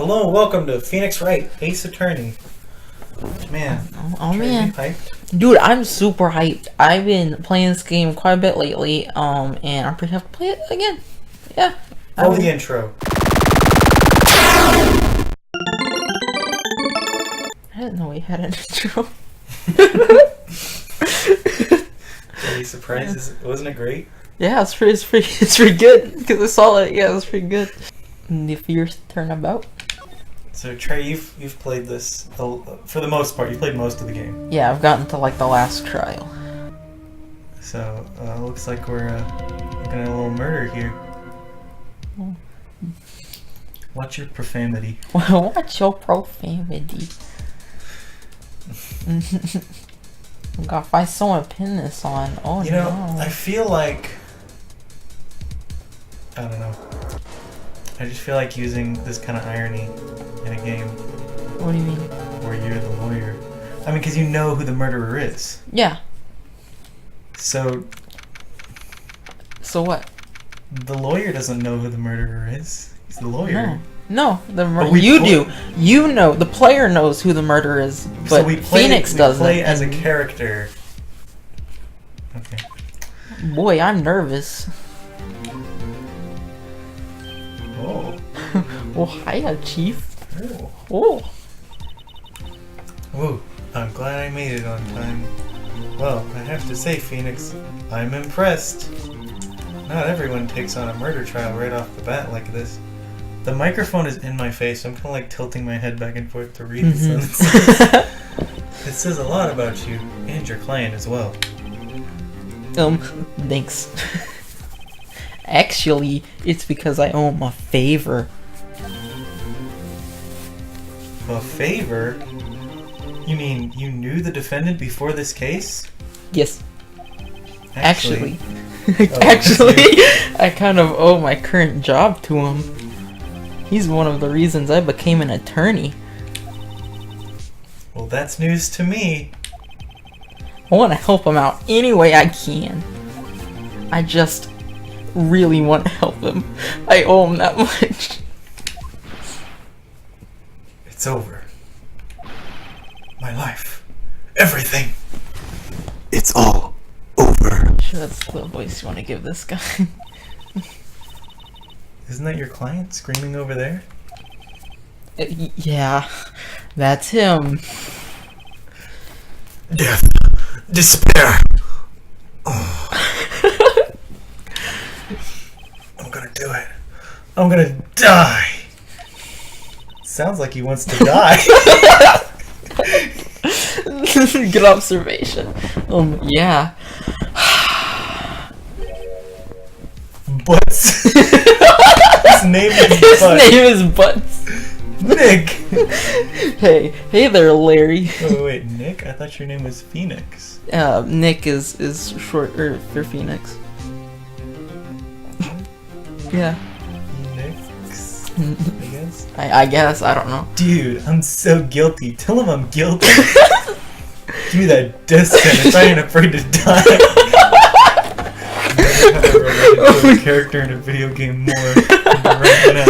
Hello and welcome to Phoenix Wright, Ace Attorney. Man, oh man, hyped? dude, I'm super hyped. I've been playing this game quite a bit lately, and I'm pretty hyped to play it again. Yeah. Roll the intro. I didn't know we had an intro. Are you surprised? Wasn't it great? Yeah, it's pretty good because I saw it. Yeah, it's pretty good. And if your turn about. So Trey, you've played this for the most part. You played most of the game. Yeah, I've gotten to like the last trial. So looks like we're looking at a little murder here. Watch your profanity. Watch your profanity. God, if I someone pin this on, oh you know, no. I feel like I don't know. I just feel like using this kind of irony in a game. What do you mean? Where you're the lawyer. I mean, because you know who the murderer is. Yeah. So what? The lawyer doesn't know who the murderer is. He's the lawyer. No, you do. You know, the player knows who the murderer is, but so Phoenix doesn't. We play as a character. Okay. Boy, I'm nervous. Oh. Well, hiya, Chief. Oh. Oh. Ooh, I'm glad I made it on time. Well, I have to say, Phoenix, I'm impressed. Not everyone takes on a murder trial right off the bat like this. The microphone is in my face, so I'm kind of like tilting my head back and forth to read the sentence. It says a lot about you, and your client as well. Thanks. Actually, it's because I owe him a favor. A favor? You mean you knew the defendant before this case? Yes. Actually, Oh, I kind of owe my current job to him. He's one of the reasons I became an attorney. Well, that's news to me. I want to help him out any way I can. I just really want to help him. I owe him that much. It's over. My life. Everything. It's all over. Sure, that's the voice you want to give this guy. Isn't that your client screaming over there? Yeah, that's him. Death. Despair. Oh. I'm gonna do it. I'm gonna die. Sounds like he wants to die. Good observation. Yeah. Butts. His name is Butts. His name is Butts. Nick. Hey there, Larry. Oh wait, Nick? I thought your name was Phoenix. Nick is short for Phoenix. Yeah. Phoenix, I guess. I guess, I don't know. Dude, I'm so guilty. Tell him I'm guilty. Give me that death sentence. I ain't afraid to die. I'm a character in a video game more right now.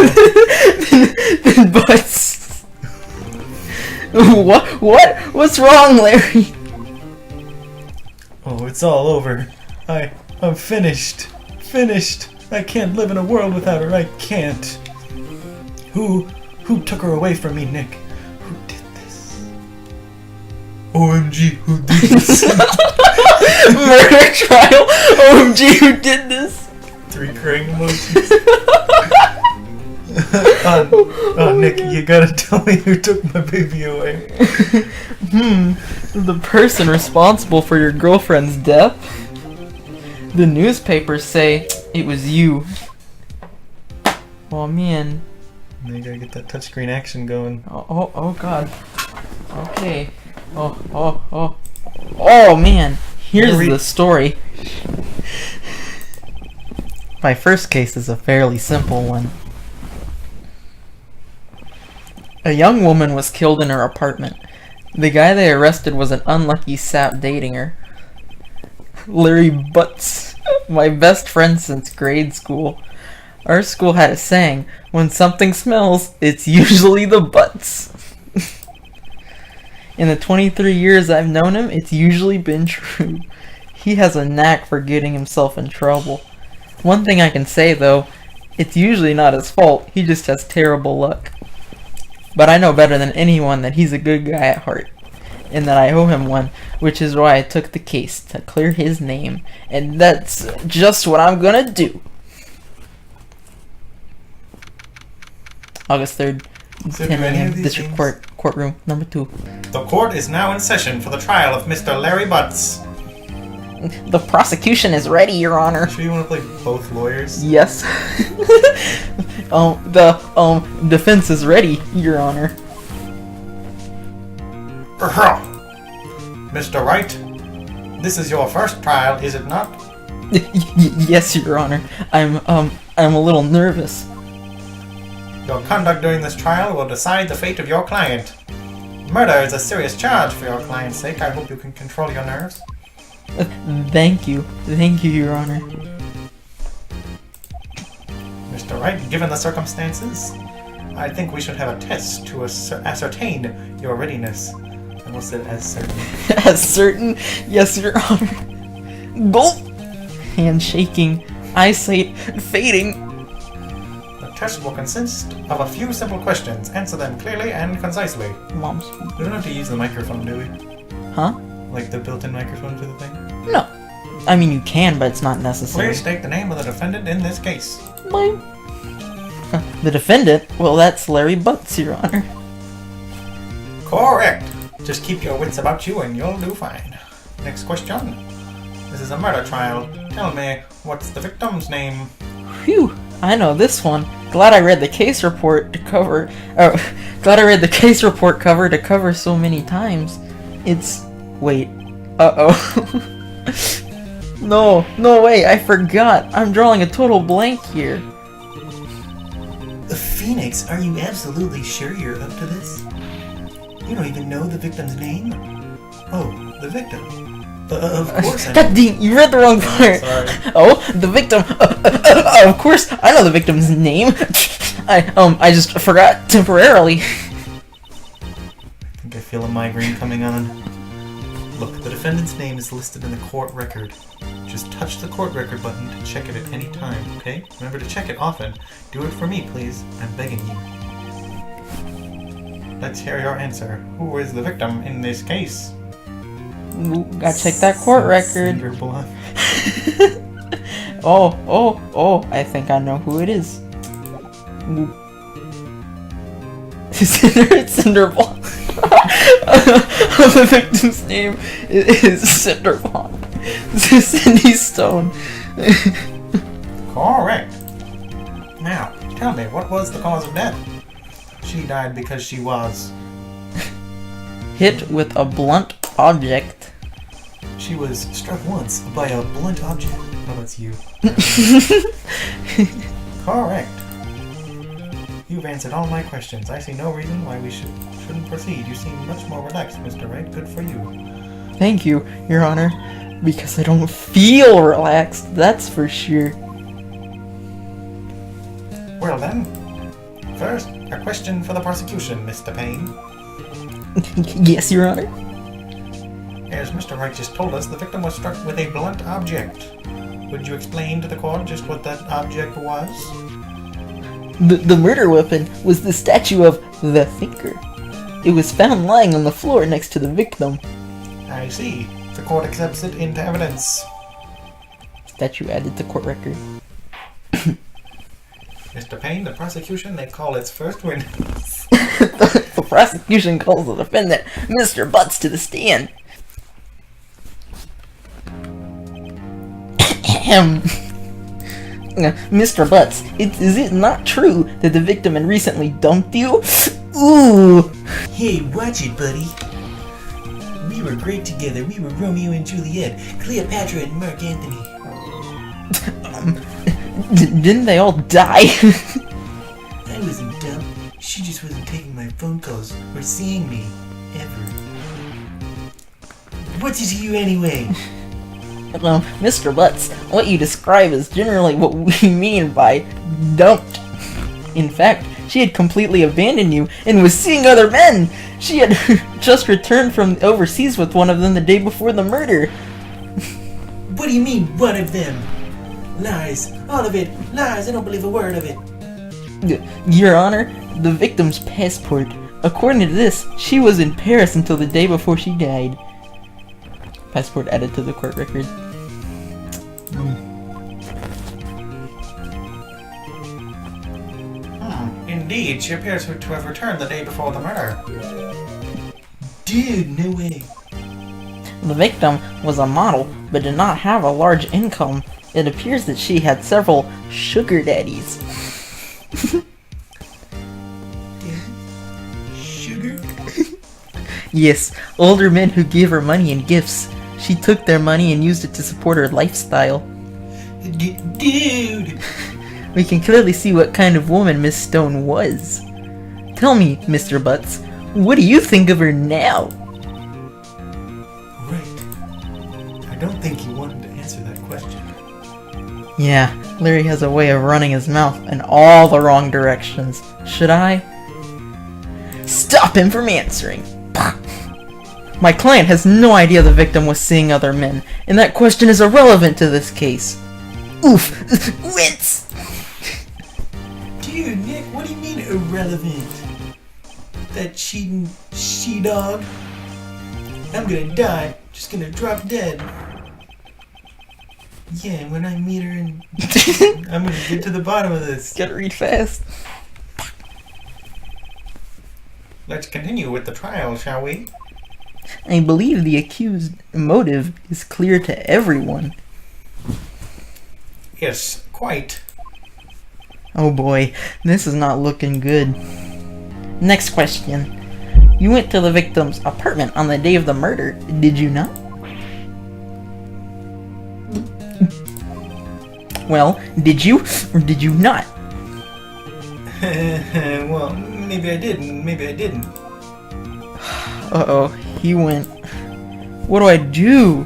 But what's wrong, Larry? Oh, it's all over. I'm finished. Finished. I can't live in a world without her. I can't. Who took her away from me, Nick? Who did this? OMG, who did this? Murder trial. OMG, who did this? 3 crying emojis. Nick, you gotta tell me who took my baby away. The person responsible for your girlfriend's death? The newspapers say it was you. Oh man. Now you gotta get that touchscreen action going. Oh god. Okay. Oh man. Here's the story. My first case is a fairly simple one. A young woman was killed in her apartment. The guy they arrested was an unlucky sap dating her. Larry Butts, my best friend since grade school. Our school had a saying, when something smells, it's usually the butts. In the 23 years I've known him, it's usually been true. He has a knack for getting himself in trouble. One thing I can say though, it's usually not his fault, he just has terrible luck. But I know better than anyone that he's a good guy at heart, and that I owe him one, which is why I took the case, to clear his name, and that's just what I'm gonna do. August 3rd, So 10 do any of a.m. these District things- Courtroom number 2. The court is now in session for the trial of Mr. Larry Butts. The prosecution is ready, Your Honor. Sure you want to play both lawyers? Yes. The defense is ready, Your Honor. Mr. Wright, this is your first trial, is it not? Yes, Your Honor. I'm a little nervous. Your conduct during this trial will decide the fate of your client. Murder is a serious charge for your client's sake. I hope you can control your nerves. Thank you, Your Honor. Mr. Wright, given the circumstances, I think we should have a test to ascertain your readiness. I almost said as certain. As certain, yes, Your Honor. Gulp! Hand shaking, eyesight fading. The test will consist of a few simple questions. Answer them clearly and concisely. Mom's. We don't have to use the microphone, do we? Huh? Like the built-in microphone to the thing? No. I mean, you can, but it's not necessary. Please state the name of the defendant in this case. The defendant? Well, that's Larry Butts, Your Honor. Correct. Just keep your wits about you and you'll do fine. Next question. This is a murder trial. Tell me, what's the victim's name? Phew, I know this one. Glad I read the case report to cover. Glad I read the case report cover to cover so many times. It's. Wait. Uh-oh. No way, I forgot. I'm drawing a total blank here. Phoenix, are you absolutely sure you're up to this? You don't even know the victim's name? Oh, the victim. Of course I know. God dang, you read the wrong part. Sorry. Oh, the victim. Of course, I know the victim's name. I just forgot temporarily. I think I feel a migraine coming on. Look, the defendant's name is listed in the court record. Just touch the court record button to check it at any time, okay? Remember to check it often. Do it for me, please. I'm begging you. Let's hear your answer. Who is the victim in this case? Ooh, gotta check that court record. Cinder Bluff. Oh, I think I know who it is. Ooh. Cinderball. The victim's name is Cinderball. Cindy Stone. Correct. Now, tell me, what was the cause of death? She died because she was... hit with a blunt object. She was struck once by a blunt object. Oh, that's you. Correct. You've answered all my questions. I see no reason why we shouldn't proceed. You seem much more relaxed, Mr. Wright. Good for you. Thank you, Your Honor. Because I don't feel relaxed, that's for sure. Well then, first, a question for the prosecution, Mr. Payne. Yes, Your Honor. As Mr. Wright just told us, the victim was struck with a blunt object. Would you explain to the court just what that object was? The murder weapon was the statue of the Thinker. It was found lying on the floor next to the victim. I see. The court accepts it into evidence. Statue added to court record. Mr. Payne, the prosecution, they call its first witness. The prosecution calls the defendant, Mr. Butts, to the stand. Mr. Butts, is it not true that the victim had recently dumped you? Ooh! Hey, watch it, buddy. We were great together. We were Romeo and Juliet, Cleopatra and Mark Antony. Didn't they all die? I wasn't dumb. She just wasn't taking my phone calls or seeing me. Ever. What's it to you anyway? Mr. Butts, what you describe is generally what we mean by dumped. In fact, she had completely abandoned you and was seeing other men! She had just returned from overseas with one of them the day before the murder. What do you mean, one of them? Lies. All of it. Lies. I don't believe a word of it. Your Honor, the victim's passport. According to this, she was in Paris until the day before she died. Passport added to the court record. Indeed, she appears to have returned the day before the murder. Dude, no way. The victim was a model, but did not have a large income. It appears that she had several sugar daddies. Sugar? Yes, older men who gave her money and gifts. She took their money and used it to support her lifestyle. Dude! We can clearly see what kind of woman Miss Stone was. Tell me, Mr. Butts, what do you think of her now? Right. I don't think he wanted to answer that question. Yeah, Larry has a way of running his mouth in all the wrong directions. Should I? Stop him from answering! My client has no idea the victim was seeing other men, and that question is irrelevant to this case. Oof! Wince! Dude, Nick, what do you mean irrelevant? That she-dog? I'm gonna die. Just gonna drop dead. Yeah, when I meet her and I'm gonna get to the bottom of this. Gotta read fast. Let's continue with the trial, shall we? I believe the accused motive is clear to everyone. Yes, quite. Oh boy, this is not looking good. Next question. You went to the victim's apartment on the day of the murder, did you not? Well, did you or did you not? Well, maybe I did and maybe I didn't. Uh-oh, he went. What do I do?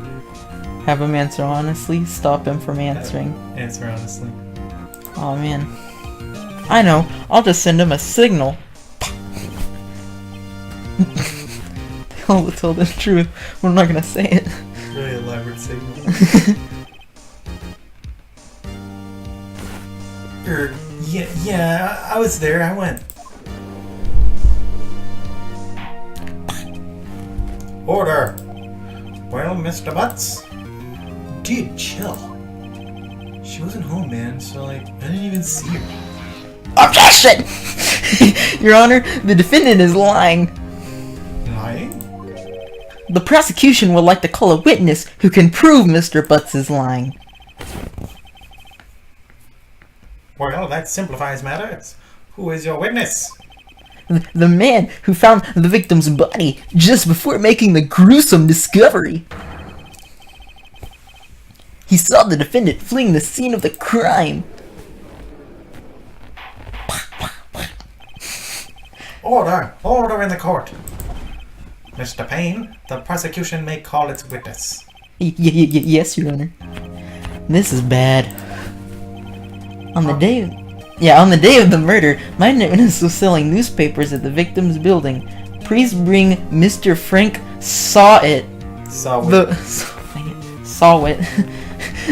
Have him answer honestly? Stop him from answering. Answer honestly. Oh man. I know, I'll just send him a signal. Tell the truth. We're not gonna say it. Really elaborate signal. Yeah, I was there. I went. Order! Well, Mr. Butts? Dude, chill. She wasn't home, man, so, like, I didn't even see her. Objection! Your Honor, the defendant is lying. Lying? The prosecution would like to call a witness who can prove Mr. Butts is lying. Well, that simplifies matters. Who is your witness? The man who found the victim's body just before making the gruesome discovery. He saw the defendant fleeing the scene of the crime. Order! Order in the court! Mr. Payne, the prosecution may call its witness. Yes, Your Honor. This is bad. On the day of the murder, my witness was selling newspapers at the victim's building. Please bring Mr. Frank Sawit. Sawit.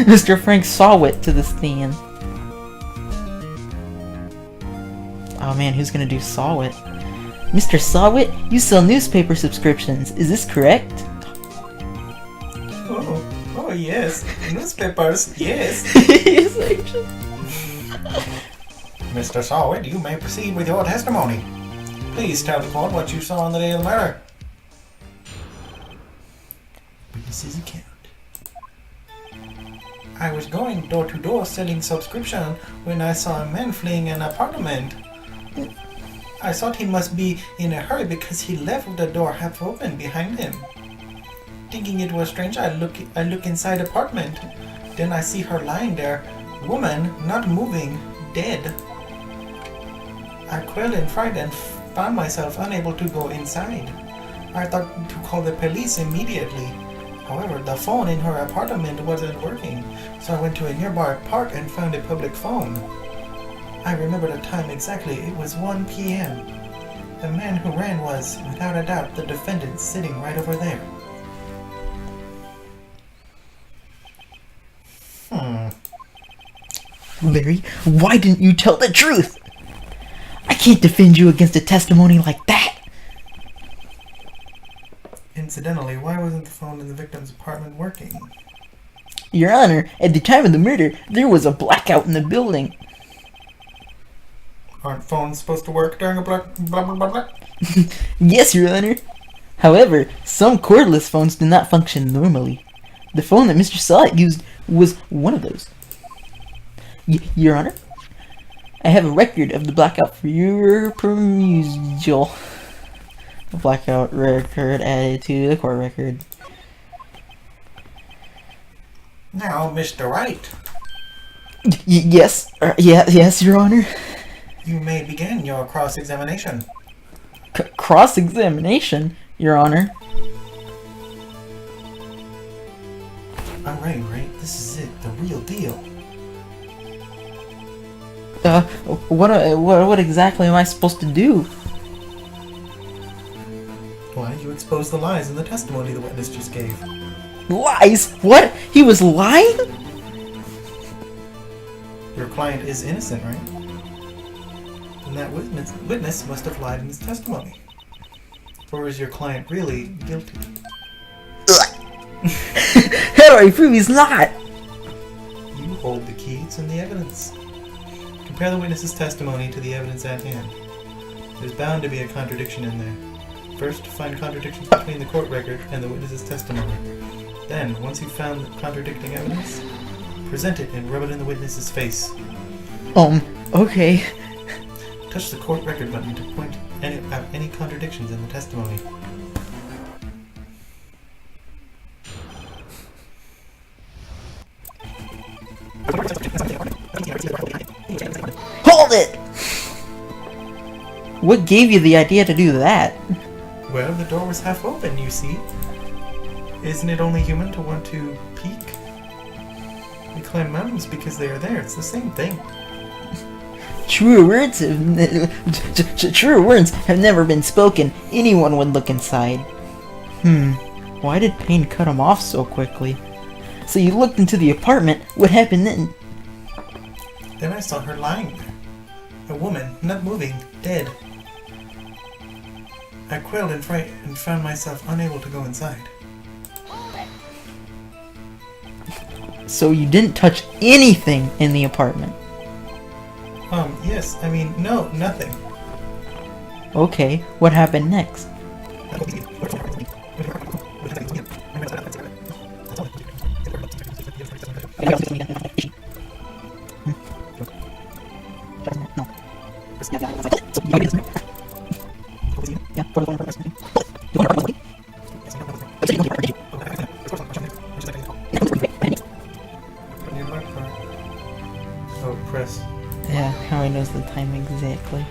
Mr. Frank Sawit to the stand. Oh man, who's gonna do Sawit? Mr. Sawit, you sell newspaper subscriptions. Is this correct? Oh yes. Newspapers, yes. Yes, actually. Mr. Sawit, you may proceed with your testimony. Please tell the court what you saw on the day of the murder. Witness's account. I was going door to door selling subscription when I saw a man fleeing an apartment. I thought he must be in a hurry because he left the door half open behind him. Thinking it was strange, I look inside the apartment. Then I see her lying there, woman, not moving, dead. I quailed in fright and found myself unable to go inside. I thought to call the police immediately. However, the phone in her apartment wasn't working, so I went to a nearby park and found a public phone. I remember the time exactly. It was 1 p.m. The man who ran was, without a doubt, the defendant sitting right over there. Larry, why didn't you tell the truth? I can't defend you against a testimony like that. Incidentally, why wasn't the phone in the victim's apartment working? Your Honor, at the time of the murder, there was a blackout in the building. Aren't phones supposed to work during a blah blah blah blah blah? Yes, Your Honor. However, some cordless phones do not function normally. The phone that Mr. Saw used was one of those. Your Honor, I have a record of the blackout for your perusal. A blackout record added to the court record. Now, Mr. Wright, Yes, yes, Your Honor. you may begin your cross-examination. Cross-examination, Your Honor. Alright, Wright, this is it, the real deal. What exactly am I supposed to do? Why, you exposed the lies in the testimony the witness just gave. Lies? What? He was lying? Your client is innocent, right? And that witness must have lied in his testimony. Or is your client really guilty? How do I prove he's not? You hold the keys and the evidence. Compare the witness's testimony to the evidence at hand. There's bound to be a contradiction in there. First, find contradictions between the court record and the witness's testimony. Then, once you've found the contradicting evidence, present it and rub it in the witness's face. Okay. Touch the court record button to point out any contradictions in the testimony. Hold it! What gave you the idea to do that? Well, the door was half open, you see. Isn't it only human to want to peek? We climb mountains because they are there. It's the same thing. Truer words have never been spoken. Anyone would look inside. Why did Payne cut him off so quickly? So you looked into the apartment. What happened then? Then I saw her lying there. A woman, not moving, dead. I quailed in fright and found myself unable to go inside. So you didn't touch anything in the apartment? Yes, I mean, no, nothing. Okay, what happened next? Oh, press. Yeah, how he knows the time exactly.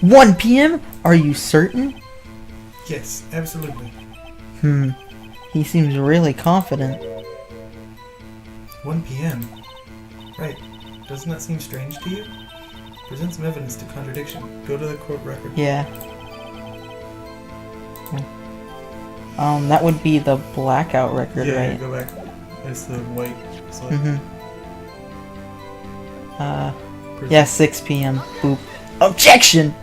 1 p.m.? Are you certain? Yes, absolutely. He seems really confident. 1 p.m. Right. Doesn't that seem strange to you? Present some evidence to contradiction. Go to the court record. Yeah. That would be the blackout record, Yeah, right? go back. It's the white slide. Yeah, 6 p.m. Boop. Objection!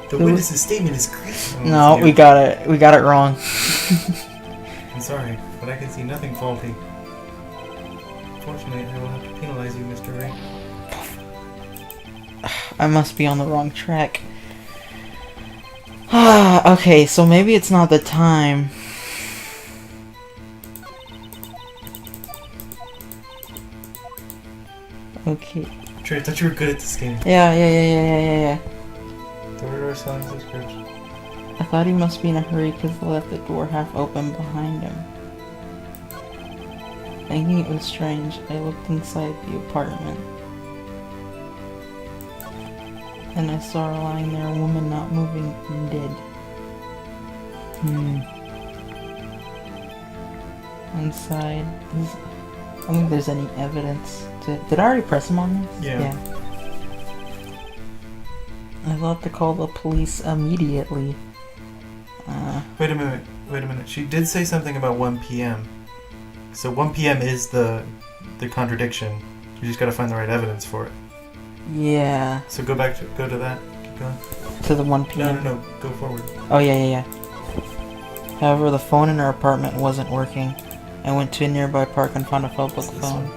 The witness's statement is crazy. No, we got it wrong. I'm sorry, but I can see nothing faulty. Fortunately, I will have to penalize you, Mr. Wright. I must be on the wrong track. Okay, so maybe it's not the time. Okay. Trey, I thought you were good at this game. Yeah. Door selling subscription. I thought he must be in a hurry because he left the door half open behind him. Thinking it was strange, I looked inside the apartment. And I saw her lying there, a woman not moving, dead. inside. I don't think there's any evidence. Did I already press him on this? Yeah. I'll have to call the police immediately. Wait a minute. She did say something about 1 p.m. So 1 p.m. is the contradiction. You just gotta find the right evidence for it. Yeah. So go to that. Keep going. To the 1 p.m. No. Go forward. Oh, yeah. However, the phone in her apartment wasn't working. I went to a nearby park and found a public phone.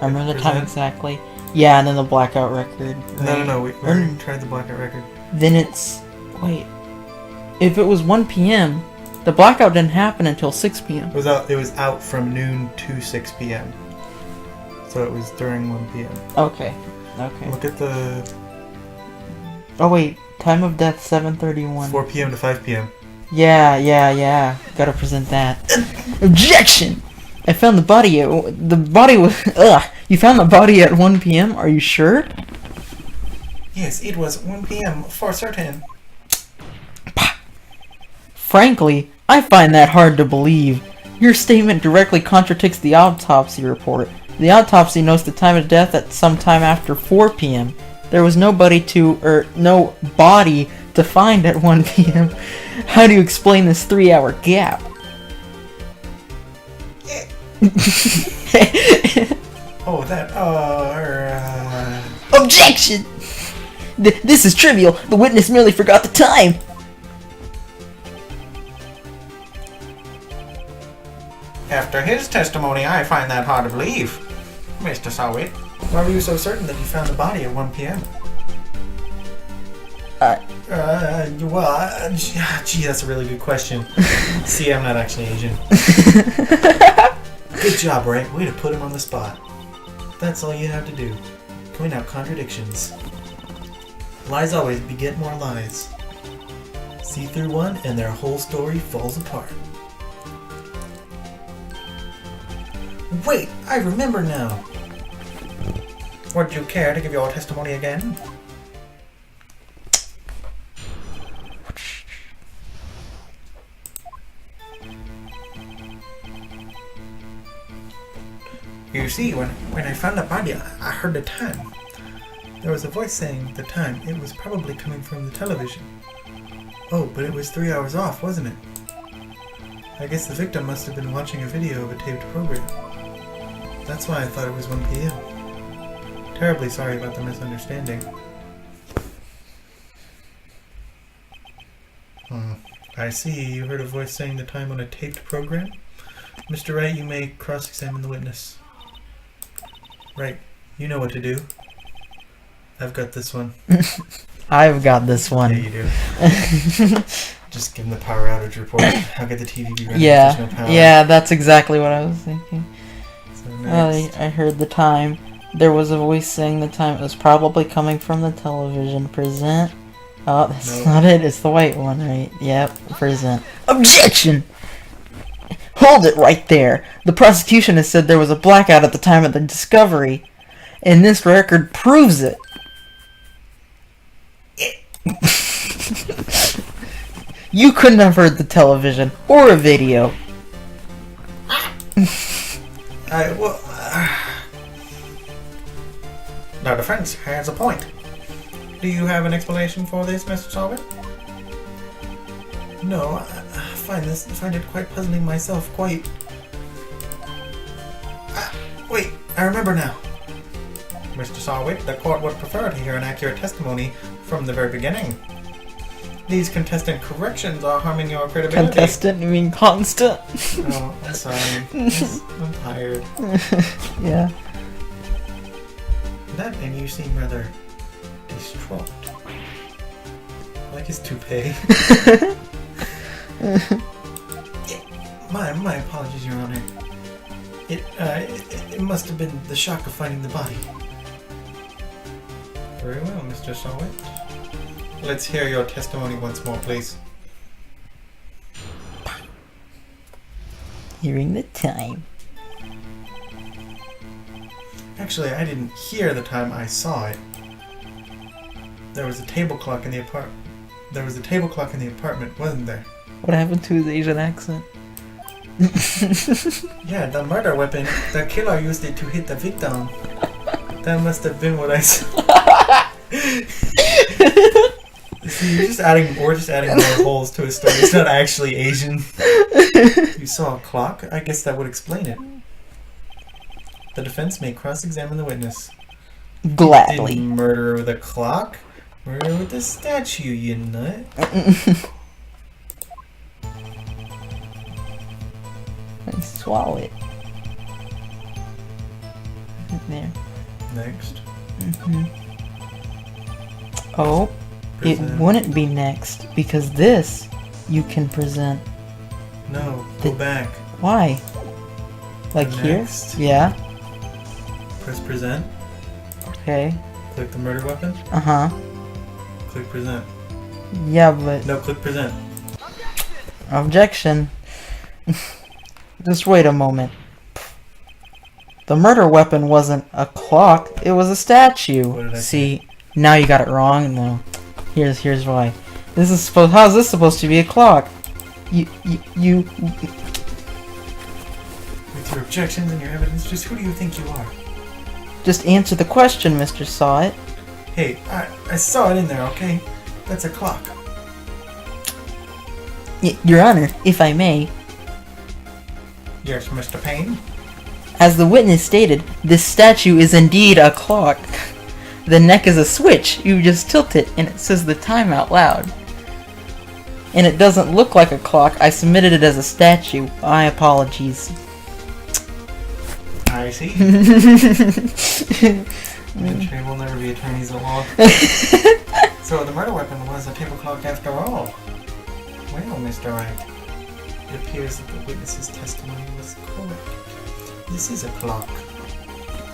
I remember the time exactly. Yeah, and then the blackout record. Right? No. We already tried the blackout record. Then it's... Wait. If it was 1 p.m., the blackout didn't happen until 6 p.m. It was out from noon to 6 p.m. So it was during 1 p.m. Okay. Look at the... Oh, wait. Time of death, 7:31. 4 p.m. to 5 p.m. Yeah. Gotta present that. Objection! I found the body at... The body was... Ugh! You found the body at 1 p.m.? Are you sure? Yes, it was 1 p.m. for certain. Frankly, I find that hard to believe. Your statement directly contradicts the autopsy report. The autopsy notes the time of death at some time after 4 p.m. There was no body to find at 1 p.m. How do you explain this 3-hour gap? Objection! This is trivial. The witness merely forgot the time. After his testimony, I find that hard to believe. Mr. Sawit, why were you so certain that you found the body at 1 p.m.? Gee, that's a really good question. See, I'm not actually Asian. Good job, Wright. Way to put him on the spot. That's all you have to do. Point out contradictions. Lies always beget more lies. See through one, and their whole story falls apart. Wait, I remember now. Would you care to give your testimony again? You see, when I found the body, I heard the time. There was a voice saying the time. It was probably coming from the television. Oh, but it was 3 hours off, wasn't it? I guess the victim must have been watching a video of a taped program. That's why I thought it was 1 p.m. Terribly sorry about the misunderstanding. I see. You heard a voice saying the time on a taped program? Mr. Wright, you may cross-examine the witness. Right. You know what to do. I've got this one. I've got this one. Yeah, you do. Just give him the power outage report. How could the TV be running if Yeah, there's no power? yeah, that's exactly what I was thinking. So next. I heard the time. There was a voice saying the time. It was probably coming from the television. Present. Oh, that's not it. It's the white one, right? Yep, present. Objection! Hold it right there. The prosecution has said there was a blackout at the time of the discovery. And this record proves it. You couldn't have heard the television or a video. Now, defense has a point. Do you have an explanation for this, Mr. Solver? No, I find it quite puzzling myself, quite. Wait, I remember now. Mr. Sawit, the court would prefer to hear an accurate testimony from the very beginning. These contestant corrections are harming your credibility. Contestant? You mean constant? Oh, I'm sorry. I'm tired. Yeah. That and you seem rather distraught. I like his toupee. My apologies, Your Honor. It must have been the shock of finding the body. Very well, Mr. Sawit. Let's hear your testimony once more, please. Hearing the time. Actually, I didn't hear the time, I saw it. There was a table clock in the apartment, wasn't there? What happened to his Asian accent? Yeah, the murder weapon. The killer used it to hit the victim. That must have been what I saw. See, we're just adding more holes to his story. It's not actually Asian. You saw a clock? I guess that would explain it. The defense may cross-examine the witness. Gladly. Didn't murder with a clock? Murder with a statue, you nut. Swallow it. There. Next. Oh, it Present. wouldn't be next because this you can present. No, go back. Why? Like here? Next. Yeah. Press present. Okay. Click the murder weapon. Uh-huh. Click present. Yeah, but... No, click present. Objection. Just wait a moment. The murder weapon wasn't a clock, it was a statue. What did I See, now you got it wrong. No. Here's why. How's this supposed to be a clock? You With your objections and your evidence, just who do you think you are? just answer the question, Mr. Saw It. Hey, I saw it in there, okay? That's a clock. Your Honor, if I may, Yes, Mr. Payne. as the witness stated, this statue is indeed a clock. The neck is a switch. You just tilt it and it says the time out loud. And it doesn't look like a clock. I submitted it as a statue. My apologies. I see. Trey will never be attorneys at law. So the murder weapon was a table clock after all. Well, Mr. Wright, it appears that the witness's testimony was correct. This is a clock.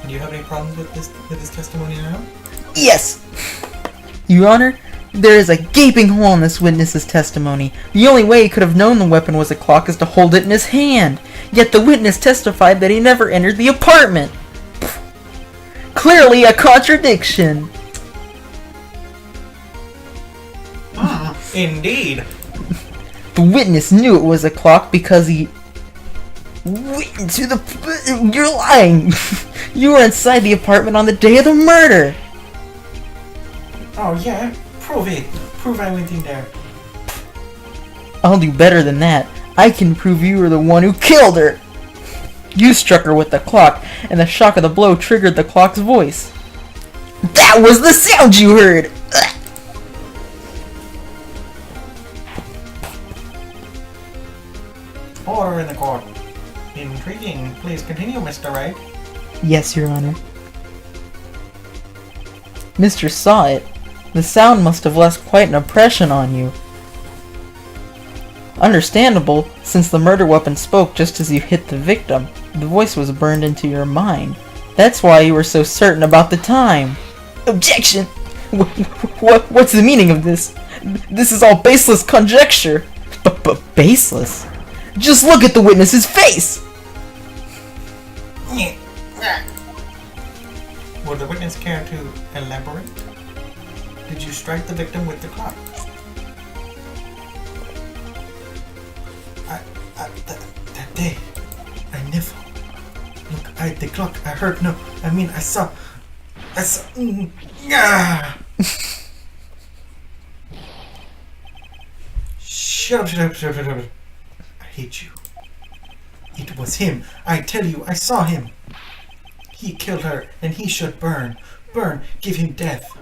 Do you have any problems with this testimony now? Yes! Your Honor, there is a gaping hole in this witness's testimony. The only way he could have known the weapon was a clock is to hold it in his hand. Yet the witness testified that he never entered the apartment. Clearly a contradiction. Indeed. The witness knew it was a clock because he went into the... You're lying. You were inside the apartment on the day of the murder. Oh yeah, prove it. Prove I went in there. I'll do better than that. I can prove you were the one who killed her. You struck her with the clock, and the shock of the blow triggered the clock's voice. That was the sound you heard! Ugh. Order in the court. Intriguing. Please continue, Mr. Wright. Yes, Your Honor. Mr. Saw It. The sound must have left quite an impression on you. Understandable, since the murder weapon spoke just as you hit the victim. The voice was burned into your mind. That's why you were so certain about the time. Objection! What's the meaning of this? This is all baseless conjecture. But baseless? Just look at the witness's face! Would the witness care to elaborate? Did you strike the victim with the clock? That day, I never. Look, the clock. I heard. No, I mean, I saw. Yeah. Shut up. I hate you. It was him. I tell you, I saw him. He killed her, and he should burn. Burn. Give him death.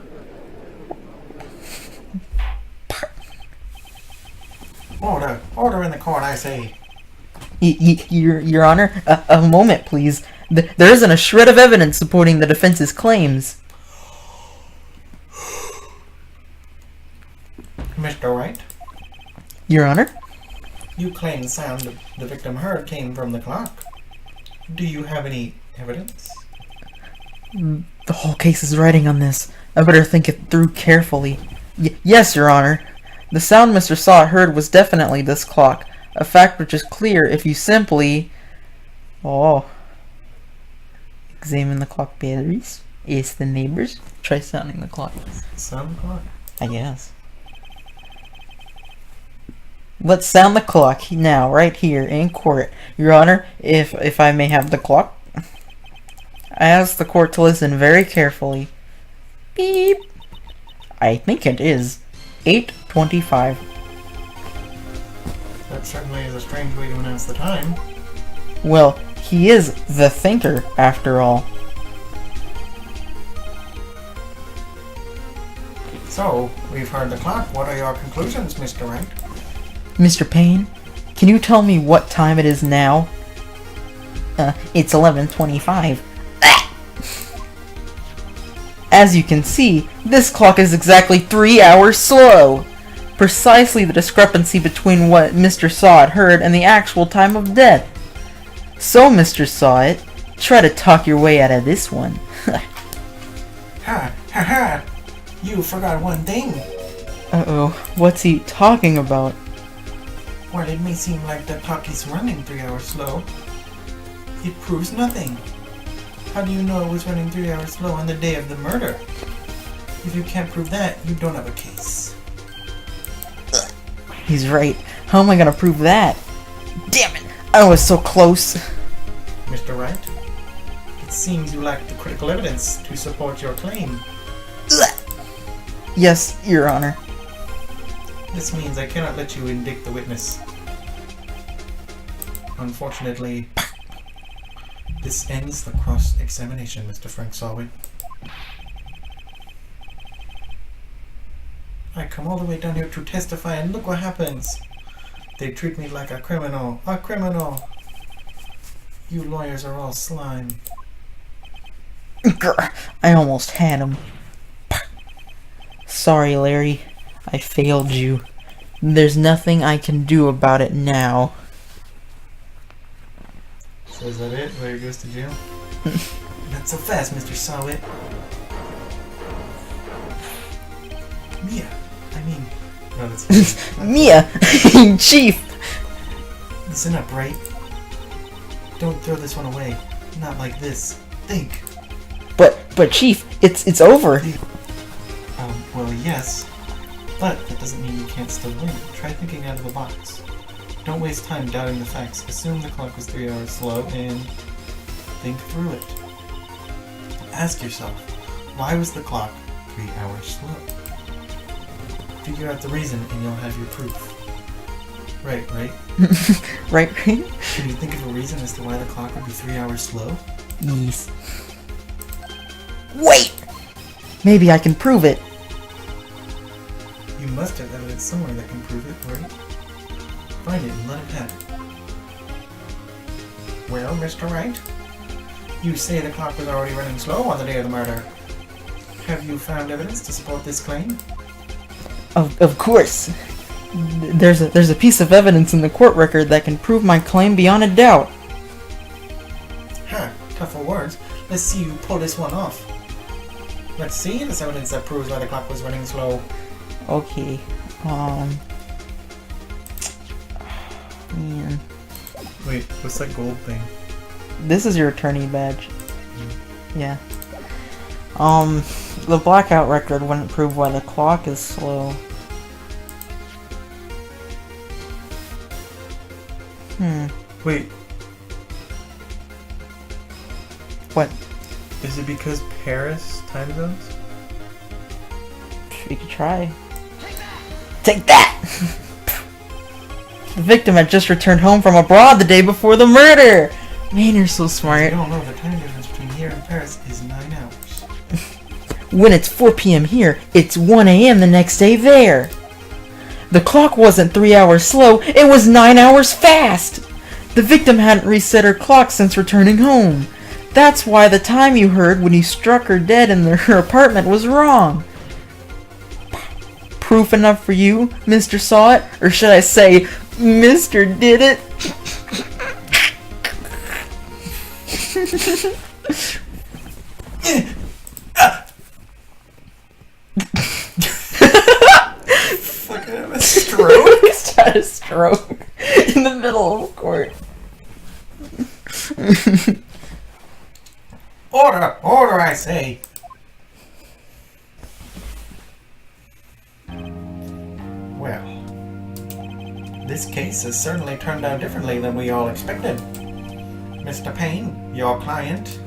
Order in the court, I say. Your Honor, a moment, please. There isn't a shred of evidence supporting the defense's claims. Mr. Wright, Your Honor? you claim the sound the victim heard came from the clock. Do you have any evidence? The whole case is riding on this. I better think it through carefully. Yes, Your Honor. The sound Mr. Saw heard was definitely this clock. A fact which is clear if you simply... examine the clock batteries. Ask the neighbors. Try sounding the clock. Sound the clock. I guess. Let's sound the clock now, right here in court. Your Honor, if I may have the clock. I ask the court to listen very carefully. Beep. I think it is 8:25. That certainly is a strange way to announce the time. Well, he is the thinker, after all. So, we've heard the clock. What are your conclusions, Mr. Wright? Mr. Payne, can you tell me what time it is now? It's 11:25. As you can see, this clock is exactly 3 hours slow. Precisely the discrepancy between what Mr. Sawit heard and the actual time of death. So, Mr. Sawit, try to talk your way out of this one. Ha! Ha ha! You forgot one thing. Uh-oh, what's he talking about? While it may seem like the clock is running 3 hours slow, it proves nothing. How do you know it was running 3 hours slow on the day of the murder? If you can't prove that, you don't have a case. He's right. How am I gonna prove that? Damn it! I was so close. Mr. Wright, it seems you lack the critical evidence to support your claim. Yes, Your Honor. This means I cannot let you indict the witness. Unfortunately, this ends the cross-examination, Mr. Frank Sawit. I come all the way down here to testify, and look what happens. They treat me like a criminal. A criminal! You lawyers are all slime. Grr, I almost had him. Sorry, Larry. I failed you. There's nothing I can do about it now. So is that it? Larry goes to jail? Not so fast, Mr. Sawit. Mia. I mean... No, that's... Mia! Chief! Listen up, Wright. Don't throw this one away. Not like this. Think. But Chief, it's over. Well, yes. But that doesn't mean you can't still win. Try thinking out of the box. Don't waste time doubting the facts. Assume the clock was 3 hours slow and think through it. Ask yourself, why was the clock 3 hours slow? Figure out the reason and you'll have your proof. Right? Right? Can you think of a reason as to why the clock would be 3 hours slow? Yes. Wait! Maybe I can prove it. You must have evidence somewhere that can prove it, right? Find it and let it happen. Well, Mr. Wright, you say the clock was already running slow on the day of the murder. Have you found evidence to support this claim? Of course. There's a piece of evidence in the court record that can prove my claim beyond a doubt. Huh, tougher words. Let's see you pull this one off. Let's see this evidence that proves why the clock was running slow. Okay. Man. Wait, what's that gold thing? This is your attorney badge. Yeah. The blackout record wouldn't prove why the clock is slow. Wait, What? is it because Paris time zones? We could try. Take that! The victim had just returned home from abroad the day before the murder! Man, you're so You smart. don't know the time difference between here and Paris is 9 hours. When it's 4 p.m. here, it's 1 a.m. the next day there. The clock wasn't 3 hours slow, it was 9 hours fast! The victim hadn't reset her clock since returning home. That's why the time you heard when you struck her dead in her apartment was wrong. Proof enough for you, Mr. Saw It? Or should I say, Mr. Did It? Fucking have a stroke? He's had a stroke in the middle of court. Order! Order, I say! Well, This case has certainly turned out differently than we all expected. Mr. Payne, your client.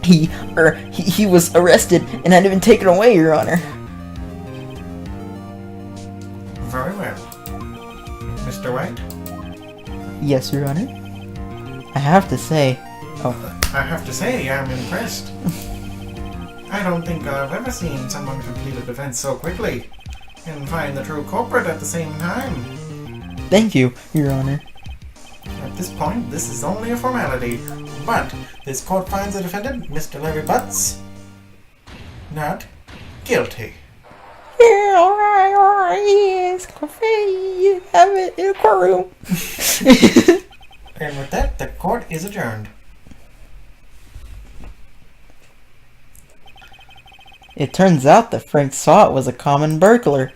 He was arrested and had been taken away, Your Honor. Very well. Mr. Wright? Yes, Your Honor. I have to say... I have to say, I'm impressed. I don't think I've ever seen someone complete a defense so quickly and find the true culprit at the same time. Thank you, Your Honor. At this point, this is only a formality, but this court finds the defendant, Mr. Larry Butts, not guilty. Yeah, alright, yes, coffee, you have it in a courtroom. And with that, the court is adjourned. It turns out that Frank Sott was a common burglar.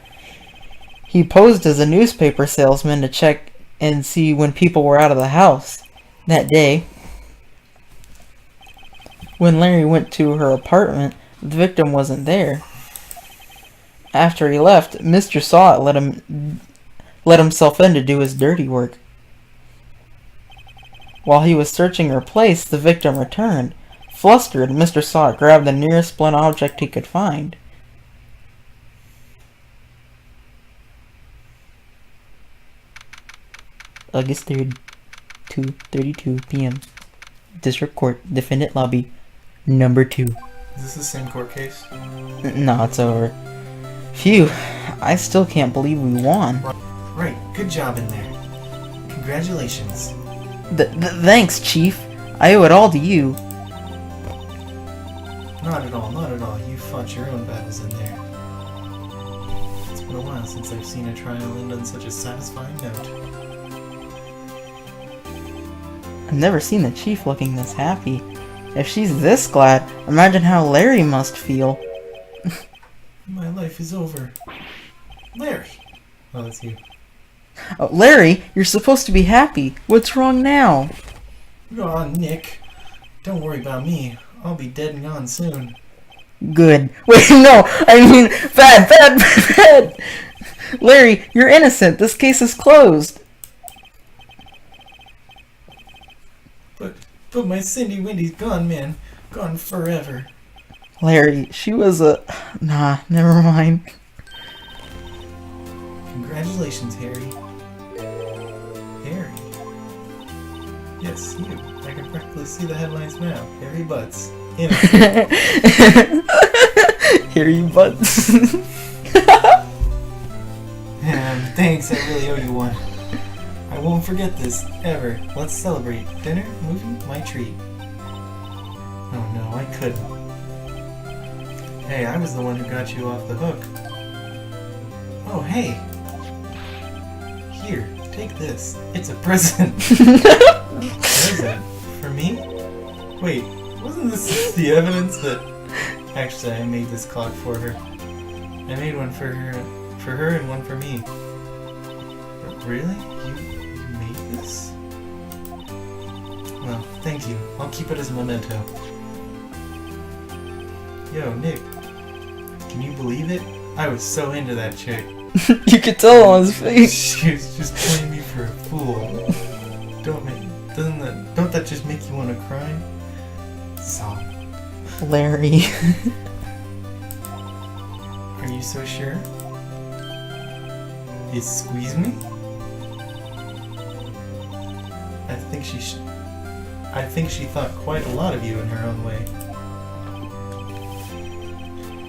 He posed as a newspaper salesman to check and see when people were out of the house. That day, when Larry went to her apartment, the victim wasn't there. After he left, Mr. Sott let himself in to do his dirty work. While he was searching her place, the victim returned. Flustered, Mr. Sott grabbed the nearest blunt object he could find. August 3rd, 2:32 p.m. District Court, Defendant Lobby, number 2. Is this the same court case? No, it's over. Phew, I still can't believe we won. Right, good job in there. Congratulations. Thanks, Chief. I owe it all to you. Not at all, not at all. You fought your own battles in there. It's been a while since I've seen a trial end on such a satisfying note. I've never seen the Chief looking this happy. If she's this glad, imagine how Larry must feel. My life is over. Larry! Oh, that's you. Oh, Larry, you're supposed to be happy. What's wrong now? Aw, Nick. Don't worry about me. I'll be dead and gone soon. Good. Wait, no! I mean, bad! Larry, you're innocent. This case is closed. But my Cindy Windy's gone, man. Gone forever. Larry, she was a... Nah, never mind. Congratulations, Harry. Harry? Yes, you. I can practically see the headlines now. Harry Butts. Innocent. Harry Butts. Thanks, I really owe you one. I won't forget this, ever. Let's celebrate. Dinner? Movie? My treat. Oh no, I couldn't. Hey, I was the one who got you off the hook. Oh, hey. Here, take this. It's a present. Present? For me? Wait, wasn't this the evidence that... Actually, I made this clock for her. I made one for her and one for me. Really? You made this? Well, thank you. I'll keep it as a memento. Yo, Nick. Can you believe it? I was so into that chick. You could tell on his face. She was just playing me for a fool. Don't that just make you want to cry? So. Larry. Are you so sure? You squeeze me? I think she thought quite a lot of you in her own way.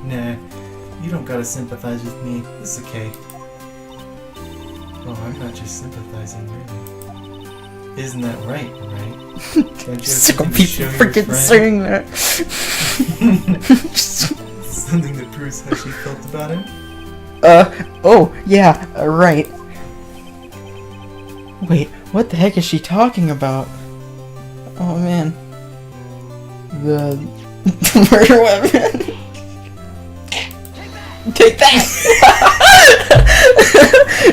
Nah, you don't gotta sympathize with me. It's okay. Oh, I'm not just sympathizing, really. Isn't that right? Don't you have Sick of something to people show your freaking friend? saying that. Something that proves how she felt about him? Oh, yeah, right. Wait, what the heck is she talking about? Oh man. The murder weapon. Take that!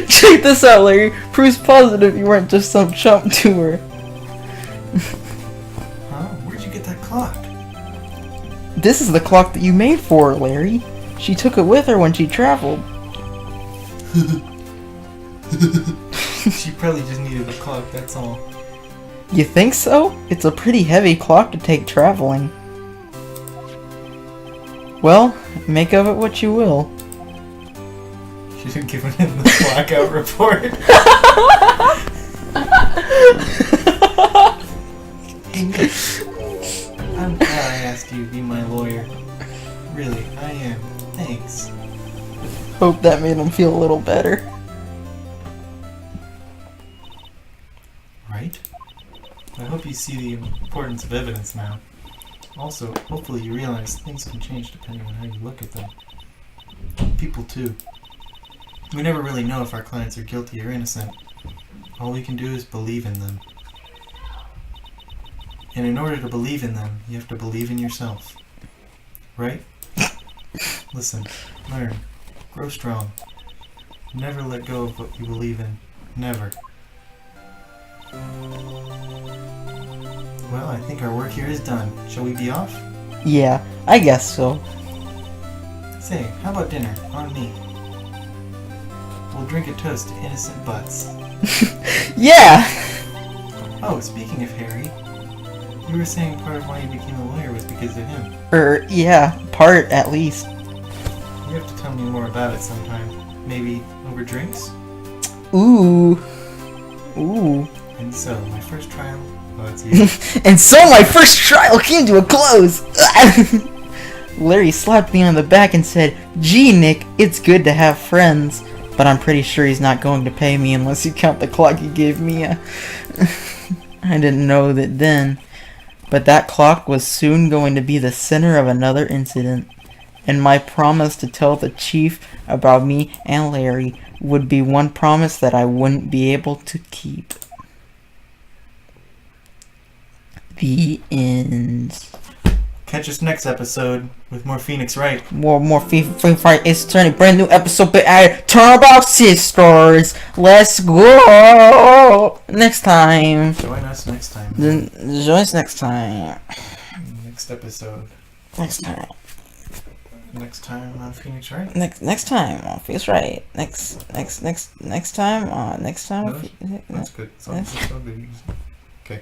Check this out, Larry. Proof's positive you weren't just some chump to her. Huh? Where'd you get that clock? This is the clock that you made for her, Larry. She took it with her when she traveled. She probably just needed a clock, that's all. You think so? It's a pretty heavy clock to take traveling. Well, make of it what you will. She should give him the blackout report. Hey, Nick. I'm glad I asked you to be my lawyer. Really, I am. Thanks. Hope that made him feel a little better. Right? I hope you see the importance of evidence now. Also, hopefully you realize things can change depending on how you look at them. People too. We never really know if our clients are guilty or innocent. All we can do is believe in them. And in order to believe in them, you have to believe in yourself. Right? Listen, learn, grow strong. Never let go of what you believe in. Never. Well, I think our work here is done. Shall we be off? Yeah, I guess so. Say, how about dinner? On me. We'll drink a toast to innocent butts. Yeah! Oh, speaking of Harry, you were saying part of why you became a lawyer was because of him. Yeah, part at least. You have to tell me more about it sometime. Maybe over drinks? Ooh. Ooh. And so, my first trial... Oh, it's you. And so my first trial came to a close! Larry slapped me on the back and said, "Gee, Nick, it's good to have friends. But I'm pretty sure he's not going to pay me unless you count the clock he gave me." I didn't know that then. But that clock was soon going to be the center of another incident. And my promise to tell the chief about me and Larry would be one promise that I wouldn't be able to keep. The end. Catch us next episode with more Phoenix Wright. More Free Fire is turning brand new episode at Turnabout Sisters. Let's go next time. Join us next time. Join us next time. Next episode. Next time. Next time on Phoenix Wright. Next time on Phoenix Wright. Next time on next time. No, that's good. It's all good. Okay.